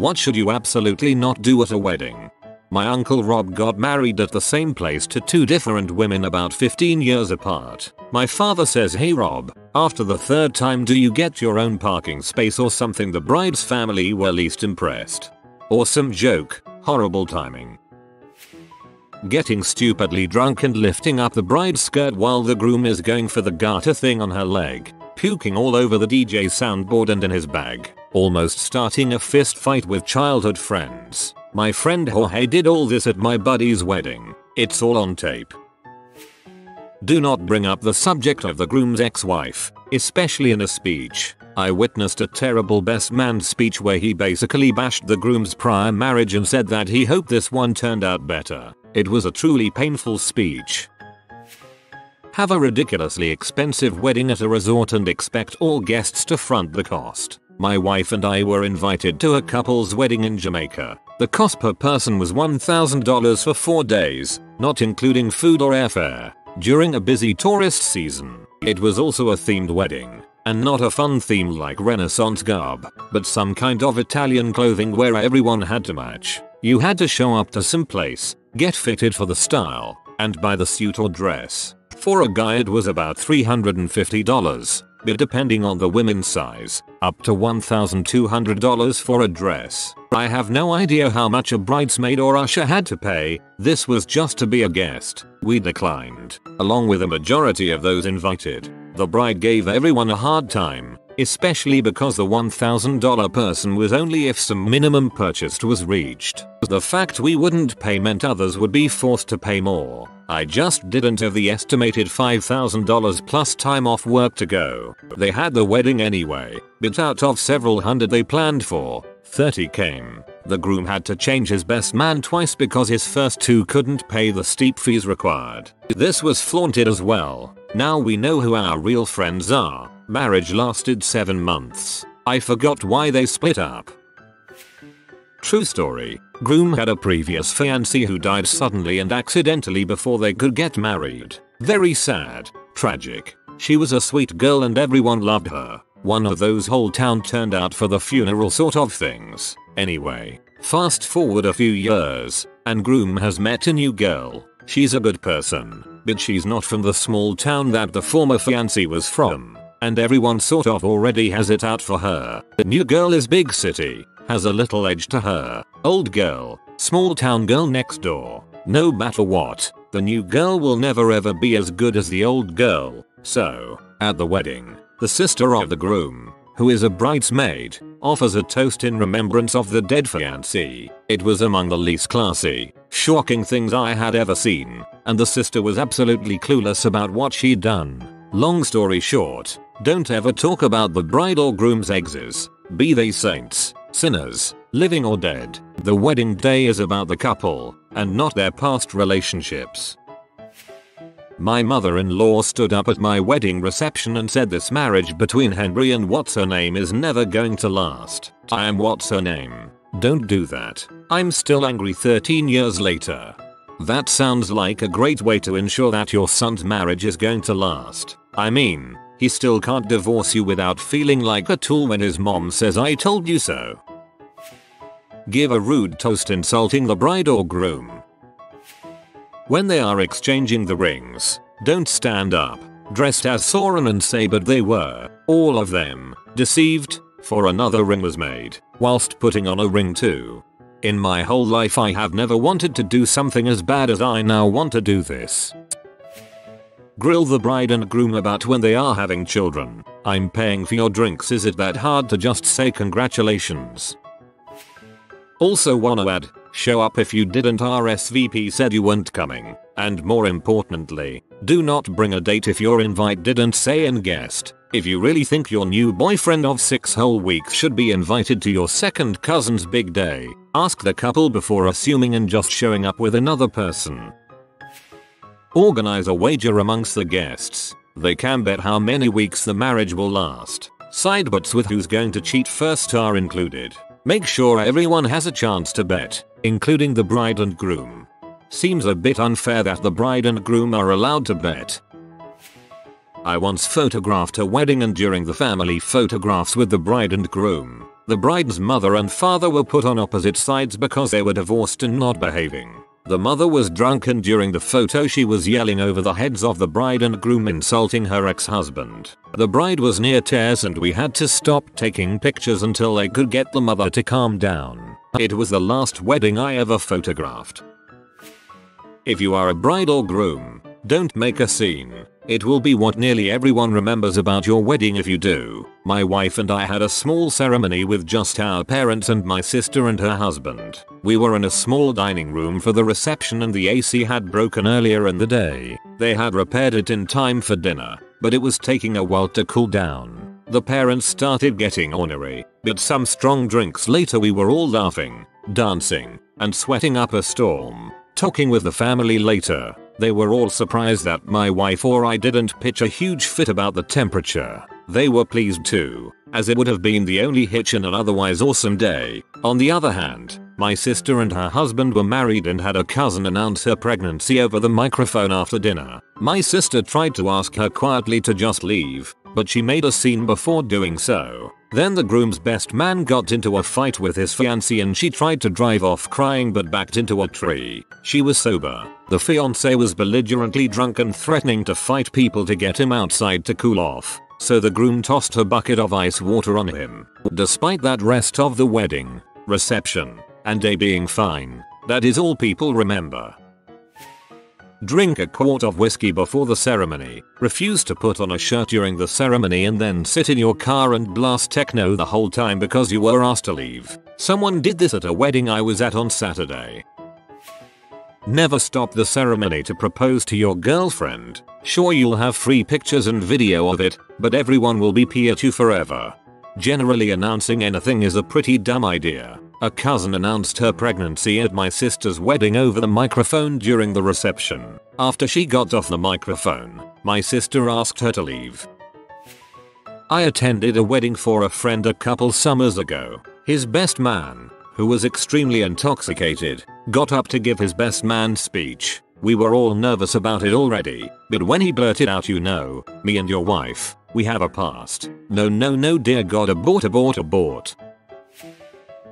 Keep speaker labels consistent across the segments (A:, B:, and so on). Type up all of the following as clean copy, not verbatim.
A: What should you absolutely not do at a wedding? My uncle Rob got married at the same place to two different women about 15 years apart. My father says, "Hey Rob, after the third time do you get your own parking space or something?" The bride's family were least impressed. Awesome joke, horrible timing. Getting stupidly drunk and lifting up the bride's skirt while the groom is going for the garter thing on her leg. Puking all over the DJ soundboard and in his bag. Almost starting a fist fight with childhood friends. My friend Jorge did all this at my buddy's wedding. It's all on tape. Do not bring up the subject of the groom's ex-wife, especially in a speech. I witnessed a terrible best man speech where he basically bashed the groom's prior marriage and said that he hoped this one turned out better. It was a truly painful speech. Have a ridiculously expensive wedding at a resort and expect all guests to front the cost. My wife and I were invited to a couple's wedding in Jamaica. The cost per person was $1,000 for 4 days, not including food or airfare, during a busy tourist season. It was also a themed wedding, and not a fun theme like Renaissance garb, but some kind of Italian clothing where everyone had to match. You had to show up to some place, get fitted for the style, and buy the suit or dress. For a guy it was about $350, but depending on the women's size, up to $1,200 for a dress. I have no idea how much a bridesmaid or usher had to pay. This was just to be a guest. We declined, along with a majority of those invited. The bride gave everyone a hard time, especially because the $1,000 person was only if some minimum purchased was reached. The fact we wouldn't pay meant others would be forced to pay more. I just didn't have the estimated $5,000 plus time off work to go. They had the wedding anyway, but out of several hundred they planned for, 30 came. The groom had to change his best man twice because his first two couldn't pay the steep fees required. This was flaunted as well. Now we know who our real friends are. Marriage lasted 7 months. I forgot why they split up. True story. Groom had a previous fiancée who died suddenly and accidentally before they could get married. Very sad. Tragic. She was a sweet girl and everyone loved her. One of those whole town turned out for the funeral sort of things. Anyway, fast forward a few years, and groom has met a new girl. She's a good person, but she's not from the small town that the former fiancé was from. And everyone sort of already has it out for her. The new girl is big city, has a little edge to her. Old girl, small town girl next door. No matter what, the new girl will never ever be as good as the old girl. So, at the wedding, the sister of the groom, who is a bridesmaid, offers a toast in remembrance of the dead fiancé. It was among the least classy, shocking things I had ever seen, and the sister was absolutely clueless about what she'd done. Long story short, don't ever talk about the bride or groom's exes, be they saints, sinners, living or dead. The wedding day is about the couple, and not their past relationships. My mother-in-law stood up at my wedding reception and said this marriage between Henry and what's her name is never going to last. I am what's her name. Don't do that. I'm still angry 13 years later. That sounds like a great way to ensure that your son's marriage is going to last. I mean, he still can't divorce you without feeling like a tool when his mom says I told you so. Give a rude toast insulting the bride or groom. When they are exchanging the rings, don't stand up, dressed as Sauron and say but they were, all of them, deceived, for another ring was made, whilst putting on a ring too. In my whole life I have never wanted to do something as bad as I now want to do this. Grill the bride and groom about when they are having children. I'm paying for your drinks, is it that hard to just say congratulations? Also wanna add, show up if you didn't RSVP said you weren't coming, and more importantly, do not bring a date if your invite didn't say in guest. If you really think your new boyfriend of 6 whole weeks should be invited to your second cousin's big day, ask the couple before assuming and just showing up with another person. Organize a wager amongst the guests. They can bet how many weeks the marriage will last. Side bets with who's going to cheat first are included. Make sure everyone has a chance to bet, including the bride and groom. Seems a bit unfair that the bride and groom are allowed to bet. I once photographed a wedding and during the family photographs with the bride and groom, The bride's mother and father were put on opposite sides because they were divorced and not behaving. The mother was drunk and during the photo she was yelling over the heads of the bride and groom, insulting her ex-husband. The bride was near tears and we had to stop taking pictures until they could get the mother to calm down. It was the last wedding I ever photographed. If you are a bride or groom, don't make a scene. It will be what nearly everyone remembers about your wedding if you do. My wife and I had a small ceremony with just our parents and my sister and her husband. We were in a small dining room for the reception and the AC had broken earlier in the day. They had repaired it in time for dinner, but it was taking a while to cool down. The parents started getting ornery, but some strong drinks later we were all laughing, dancing, and sweating up a storm. Talking with the family later, they were all surprised that my wife or I didn't pitch a huge fit about the temperature. They were pleased too, as it would have been the only hitch in an otherwise awesome day. On the other hand, my sister and her husband were married and had a cousin announce her pregnancy over the microphone after dinner. My sister tried to ask her quietly to just leave, but she made a scene before doing so. Then the groom's best man got into a fight with his fiancée and she tried to drive off crying but backed into a tree. She was sober. The fiancé was belligerently drunk and threatening to fight people to get him outside to cool off. So the groom tossed a bucket of ice water on him. Despite that, rest of the wedding, reception, and day being fine, that is all people remember. Drink a quart of whiskey before the ceremony, refuse to put on a shirt during the ceremony and then sit in your car and blast techno the whole time because you were asked to leave. Someone did this at a wedding I was at on Saturday. Never stop the ceremony to propose to your girlfriend. Sure, you'll have free pictures and video of it, but everyone will be pee at you forever. Generally announcing anything is a pretty dumb idea. A cousin announced her pregnancy at my sister's wedding over the microphone during the reception. After she got off the microphone, my sister asked her to leave. I attended a wedding for a friend a couple summers ago. His best man, who was extremely intoxicated, got up to give his best man speech. We were all nervous about it already, but when he blurted out, "You know, me and your wife, we have a past." No, dear God, abort.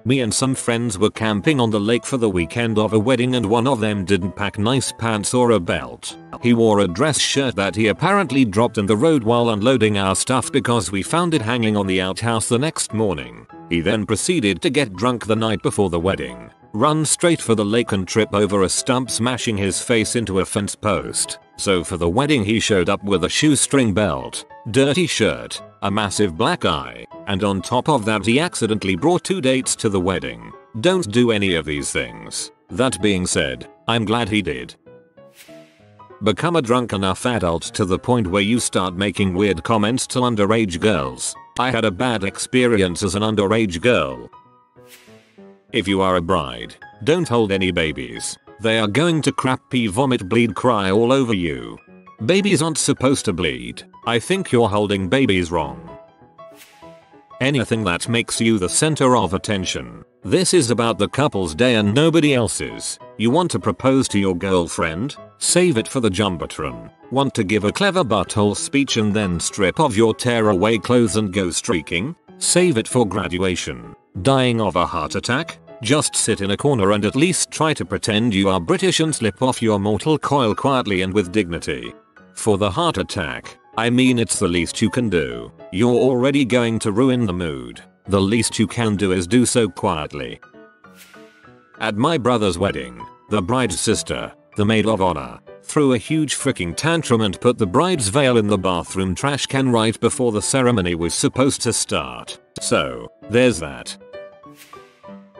A: Me and some friends were camping on the lake for the weekend of a wedding and one of them didn't pack nice pants or a belt. He wore a dress shirt that he apparently dropped in the road while unloading our stuff because we found it hanging on the outhouse the next morning. He then proceeded to get drunk the night before the wedding, run straight for the lake and trip over a stump, smashing his face into a fence post. So for the wedding he showed up with a shoestring belt, dirty shirt, a massive black eye, and on top of that he accidentally brought 2 dates to the wedding. Don't do any of these things. That being said, I'm glad he did. Become a drunk enough adult to the point where you start making weird comments to underage girls. I had a bad experience as an underage girl. If you are a bride, don't hold any babies. They are going to crap, pee, vomit, bleed, cry all over you. Babies aren't supposed to bleed. I think you're holding babies wrong. Anything that makes you the center of attention. This is about the couple's day and nobody else's. You want to propose to your girlfriend? Save it for the jumbotron. Want to give a clever butthole speech and then strip off your tear-away clothes and go streaking? Save it for graduation. Dying of a heart attack? Just sit in a corner and at least try to pretend you are British and slip off your mortal coil quietly and with dignity. For the heart attack, I mean, it's the least you can do. You're already going to ruin the mood. The least you can do is do so quietly. At my brother's wedding, the bride's sister, the maid of honor, threw a huge freaking tantrum and put the bride's veil in the bathroom trash can right before the ceremony was supposed to start. So, there's that.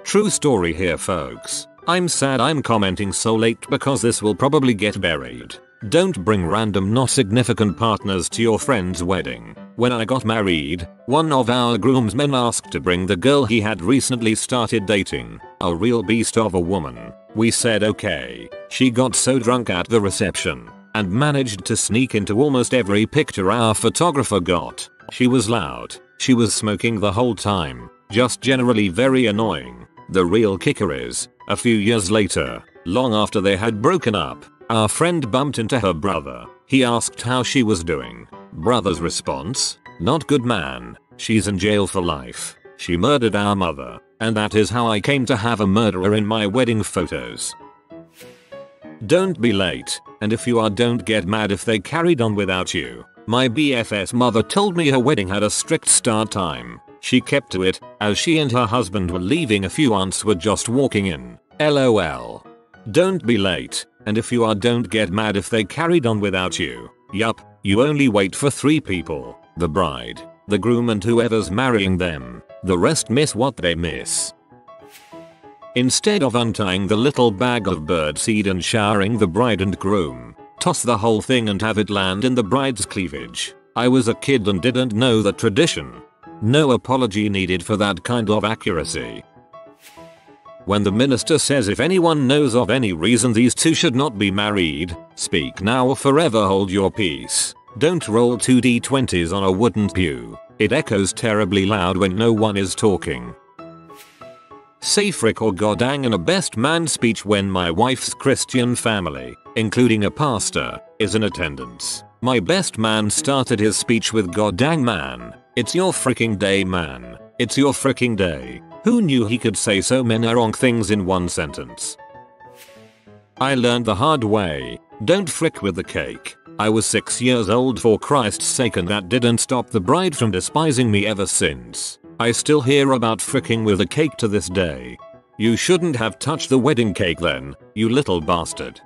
A: True story here, folks. I'm sad I'm commenting so late because this will probably get buried. Don't bring random not significant partners to your friend's wedding. When I got married, one of our groomsmen asked to bring the girl he had recently started dating, a real beast of a woman. We said okay. She got so drunk at the reception and managed to sneak into almost every picture our photographer got. She was loud. She was smoking the whole time. Just generally very annoying. The real kicker is, a few years later, long after they had broken up, our friend bumped into her brother. He asked how she was doing. Brother's response? Not good, man. She's in jail for life. She murdered our mother, and that is how I came to have a murderer in my wedding photos. Don't be late, and if you are, don't get mad if they carried on without you. My BFF's mother told me her wedding had a strict start time. She kept to it, as she and her husband were leaving, a few aunts were just walking in. LOL. Don't be late, and if you are, don't get mad if they carried on without you. Yup, you only wait for 3 people: the bride, the groom, and whoever's marrying them. The rest miss what they miss. Instead of untying the little bag of birdseed and showering the bride and groom, toss the whole thing and have it land in the bride's cleavage. I was a kid and didn't know the tradition. No apology needed for that kind of accuracy. When the minister says if anyone knows of any reason these two should not be married, speak now or forever hold your peace. Don't roll 2d20s on a wooden pew. It echoes terribly loud when no one is talking. Say frick or goddang in a best man speech when my wife's Christian family, including a pastor, is in attendance. My best man started his speech with goddang man. It's your fricking day, man. It's your fricking day. Who knew he could say so many wrong things in one sentence? I learned the hard way. Don't frick with the cake. I was 6 years old, for Christ's sake, and that didn't stop the bride from despising me ever since. I still hear about fricking with a cake to this day. You shouldn't have touched the wedding cake then, you little bastard.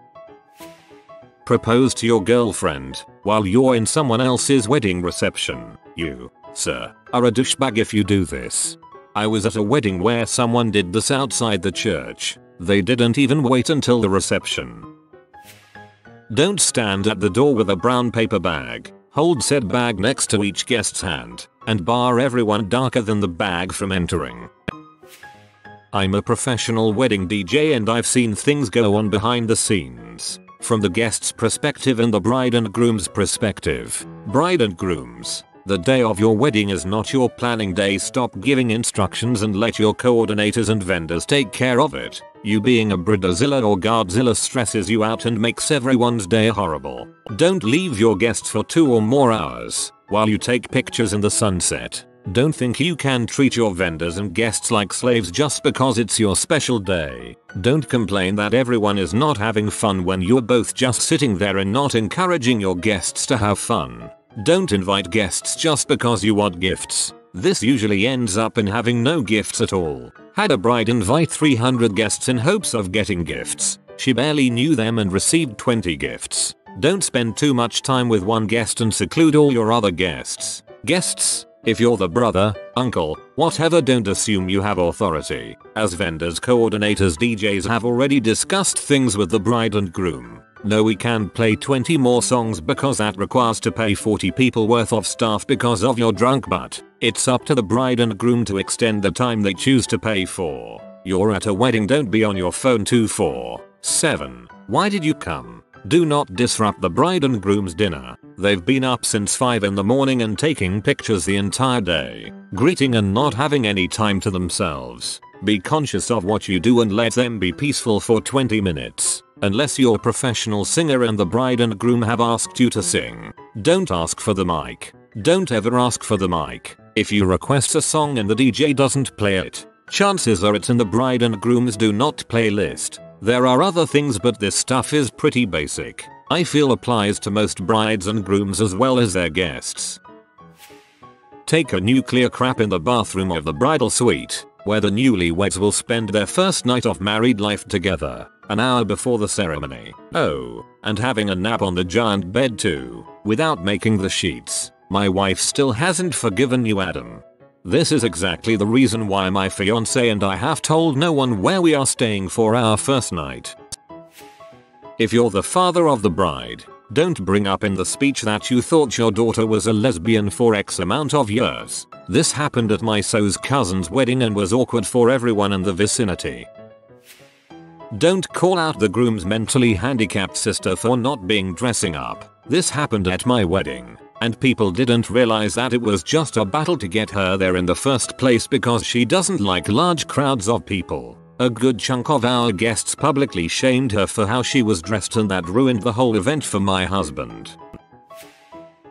A: Propose to your girlfriend while you're in someone else's wedding reception. You, sir, are a douchebag if you do this. I was at a wedding where someone did this outside the church. They didn't even wait until the reception. Don't stand at the door with a brown paper bag. Hold said bag next to each guest's hand and bar everyone darker than the bag from entering. I'm a professional wedding DJ and I've seen things go on behind the scenes. From the guest's perspective and the bride and groom's perspective. Bride and grooms, the day of your wedding is not your planning day. Stop giving instructions and let your coordinators and vendors take care of it. You being a Bridozilla or Godzilla stresses you out and makes everyone's day horrible. Don't leave your guests for 2 or more hours while you take pictures in the sunset. Don't think you can treat your vendors and guests like slaves just because it's your special day. Don't complain that everyone is not having fun when you're both just sitting there and not encouraging your guests to have fun. Don't invite guests just because you want gifts. This usually ends up in having no gifts at all. Had a bride invite 300 guests in hopes of getting gifts. She barely knew them and received 20 gifts. Don't spend too much time with one guest and seclude all your other guests. Guests, if you're the brother, uncle, whatever, don't assume you have authority. As vendors, coordinators, DJs have already discussed things with the bride and groom. No, we can't play 20 more songs because that requires to pay 40 people worth of staff because of your drunk butt. It's up to the bride and groom to extend the time they choose to pay for. You're at a wedding, don't be on your phone 24/7. Why did you come? Do not disrupt the bride and groom's dinner. They've been up since 5 in the morning and taking pictures the entire day, greeting and not having any time to themselves. Be conscious of what you do and let them be peaceful for 20 minutes. Unless you're a professional singer and the bride and groom have asked you to sing. Don't ask for the mic. Don't ever ask for the mic. If you request a song and the DJ doesn't play it, chances are it's in the bride and groom's do not play list. There are other things, but this stuff is pretty basic. I feel applies to most brides and grooms as well as their guests. Take a nuclear crap in the bathroom of the bridal suite, where the newlyweds will spend their first night of married life together, an hour before the ceremony. Oh, and having a nap on the giant bed too, without making the sheets. My wife still hasn't forgiven you, Adam. This is exactly the reason why my fiance and I have told no one where we are staying for our first night. If you're the father of the bride, don't bring up in the speech that you thought your daughter was a lesbian for X amount of years. This happened at my so's cousin's wedding and was awkward for everyone in the vicinity. Don't call out the groom's mentally handicapped sister for not being dressing up. This happened at my wedding, and people didn't realize that it was just a battle to get her there in the first place because she doesn't like large crowds of people. A good chunk of our guests publicly shamed her for how she was dressed, and that ruined the whole event for my husband.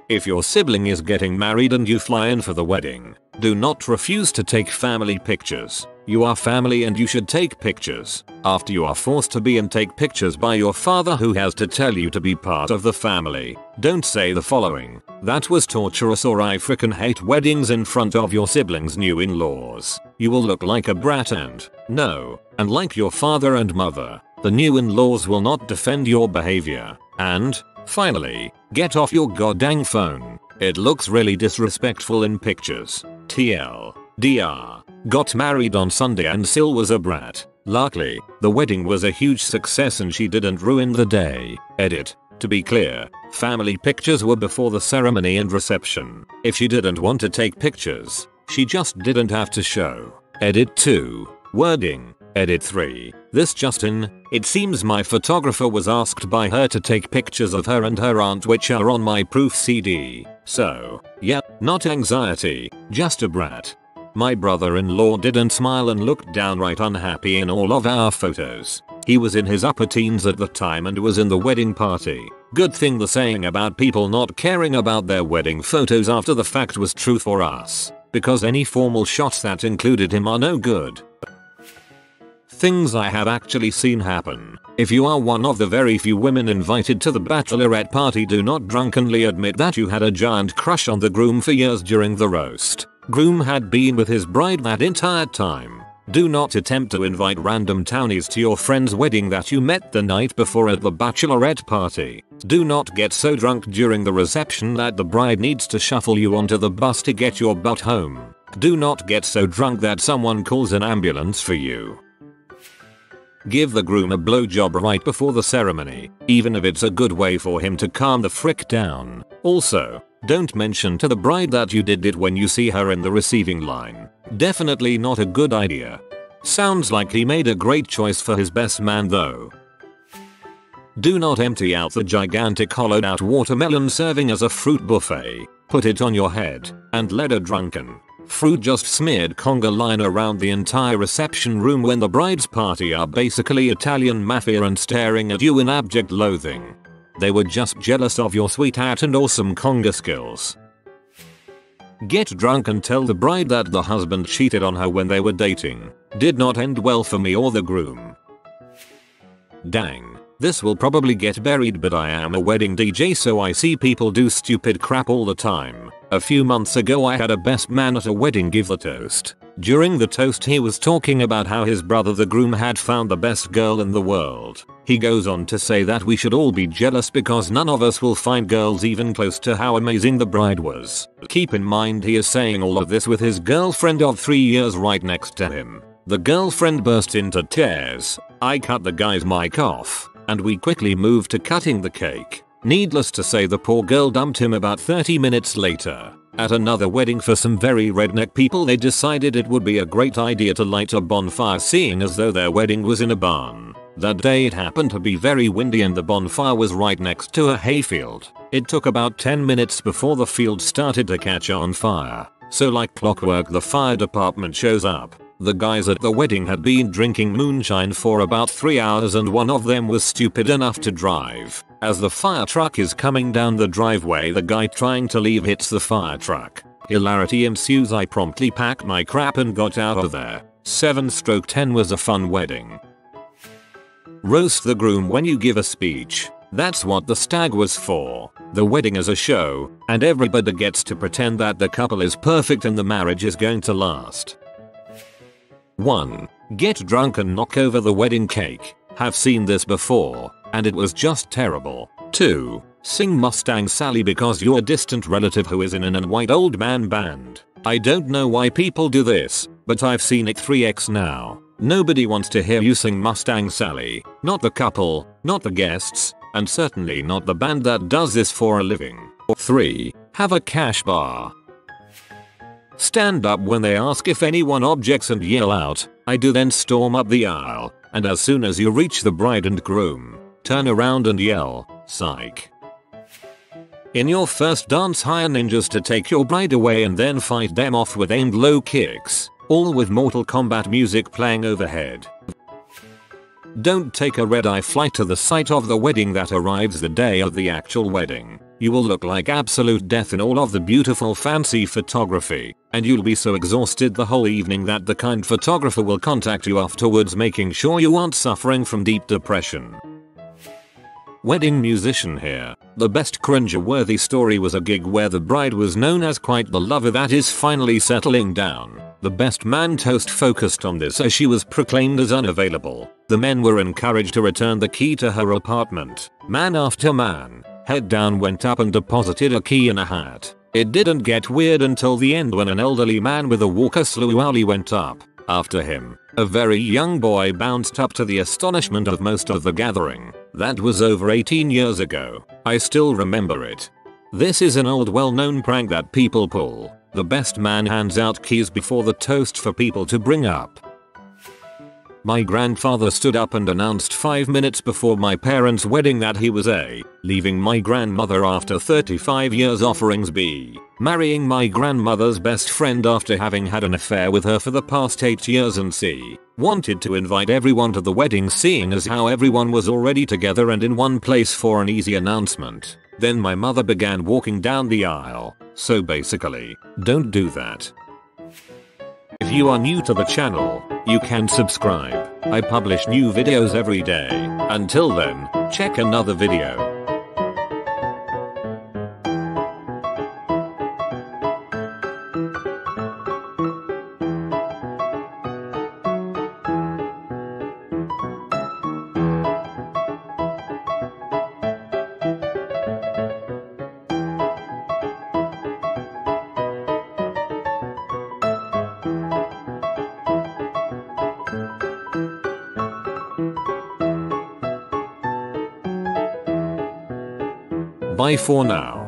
A: If your sibling is getting married and you fly in for the wedding, Do not refuse to take family pictures. You are family and you should take pictures. After you are forced to be and take pictures by your father who has to tell you to be part of the family, don't say the following: "That was torturous," or "I frickin' hate weddings," in front of your siblings' new in-laws. You will look like a brat and, no, and like your father and mother, the new in-laws will not defend your behavior. And, finally, get off your goddamn phone. It looks really disrespectful in pictures. TL. DR. Got married on Sunday and Sil was a brat. Luckily, the wedding was a huge success and she didn't ruin the day. Edit. To be clear, family pictures were before the ceremony and reception. If she didn't want to take pictures, she just didn't have to show. Edit 2. Wording. Edit 3. This just in, it seems my photographer was asked by her to take pictures of her and her aunt, which are on my proof CD. So, yeah, not anxiety, just a brat. My brother-in-law didn't smile and looked downright unhappy in all of our photos. He was in his upper teens at the time and was in the wedding party. Good thing the saying about people not caring about their wedding photos after the fact was true for us, because any formal shots that included him are no good. Things I have actually seen happen. If you are one of the very few women invited to the bachelorette party, do not drunkenly admit that you had a giant crush on the groom for years during the roast. Groom had been with his bride that entire time. Do not attempt to invite random townies to your friend's wedding that you met the night before at the bachelorette party. Do not get so drunk during the reception that the bride needs to shuffle you onto the bus to get your butt home. Do not get so drunk that someone calls an ambulance for you. Give the groom a blowjob right before the ceremony, even if it's a good way for him to calm the frick down. Also, don't mention to the bride that you did it when you see her in the receiving line. Definitely not a good idea. Sounds like he made a great choice for his best man though. Do not empty out the gigantic hollowed out watermelon serving as a fruit buffet. Put it on your head and let a drunken fruit just smeared conga line around the entire reception room when the bride's party are basically Italian mafia and staring at you in abject loathing. They were just jealous of your sweet hat and awesome conga skills. Get drunk and tell the bride that the husband cheated on her when they were dating. Did not end well for me or the groom. Dang. This will probably get buried, but I am a wedding DJ, so I see people do stupid crap all the time. A few months ago I had a best man at a wedding give a toast. During the toast he was talking about how his brother the groom had found the best girl in the world. He goes on to say that we should all be jealous because none of us will find girls even close to how amazing the bride was. Keep in mind he is saying all of this with his girlfriend of 3 years right next to him. The girlfriend burst into tears. I cut the guy's mic off, and we quickly moved to cutting the cake. Needless to say, the poor girl dumped him about 30 minutes later. At another wedding for some very redneck people, they decided it would be a great idea to light a bonfire, seeing as though their wedding was in a barn. That day it happened to be very windy and the bonfire was right next to a hayfield. It took about 10 minutes before the field started to catch on fire. So like clockwork the fire department shows up. The guys at the wedding had been drinking moonshine for about 3 hours and one of them was stupid enough to drive. As the fire truck is coming down the driveway, the guy trying to leave hits the fire truck. Hilarity ensues. I promptly packed my crap and got out of there. 7/10 was a fun wedding. Roast the groom when you give a speech. That's what the stag was for. The wedding is a show, and everybody gets to pretend that the couple is perfect and the marriage is going to last. 1. Get drunk and knock over the wedding cake. Have seen this before, and it was just terrible. 2. Sing Mustang Sally because you're a distant relative who is in an white old man band. I don't know why people do this, but I've seen it 3x now. Nobody wants to hear you sing Mustang Sally. Not the couple, not the guests, and certainly not the band that does this for a living. 3. Have a cash bar. Stand up when they ask if anyone objects and yell out, "I do," then storm up the aisle, and as soon as you reach the bride and groom, turn around and yell, "Psych." In your first dance, hire ninjas to take your bride away and then fight them off with aimed low kicks, all with Mortal Kombat music playing overhead. Don't take a red-eye flight to the site of the wedding that arrives the day of the actual wedding. You will look like absolute death in all of the beautiful fancy photography, and you'll be so exhausted the whole evening that the kind photographer will contact you afterwards, making sure you aren't suffering from deep depression. Wedding musician here. The best cringe-worthy story was a gig where the bride was known as quite the lover that is finally settling down. The best man toast focused on this as she was proclaimed as unavailable. The men were encouraged to return the key to her apartment. Man after man, head down, went up and deposited a key in a hat. It didn't get weird until the end when an elderly man with a walker slowly went up after him. A very young boy bounced up to the astonishment of most of the gathering. That was over 18 years ago. I still remember it. This is an old well-known prank that people pull. The best man hands out keys before the toast for people to bring up. My grandfather stood up and announced 5 minutes before my parents' wedding that he was A, leaving my grandmother after 35 years, offerings B, marrying my grandmother's best friend after having had an affair with her for the past 8 years, and C, wanted to invite everyone to the wedding seeing as how everyone was already together and in one place for an easy announcement. Then my mother began walking down the aisle. So basically, don't do that. If you are new to the channel, you can subscribe. I publish new videos every day. Until then, check another video. Bye for now.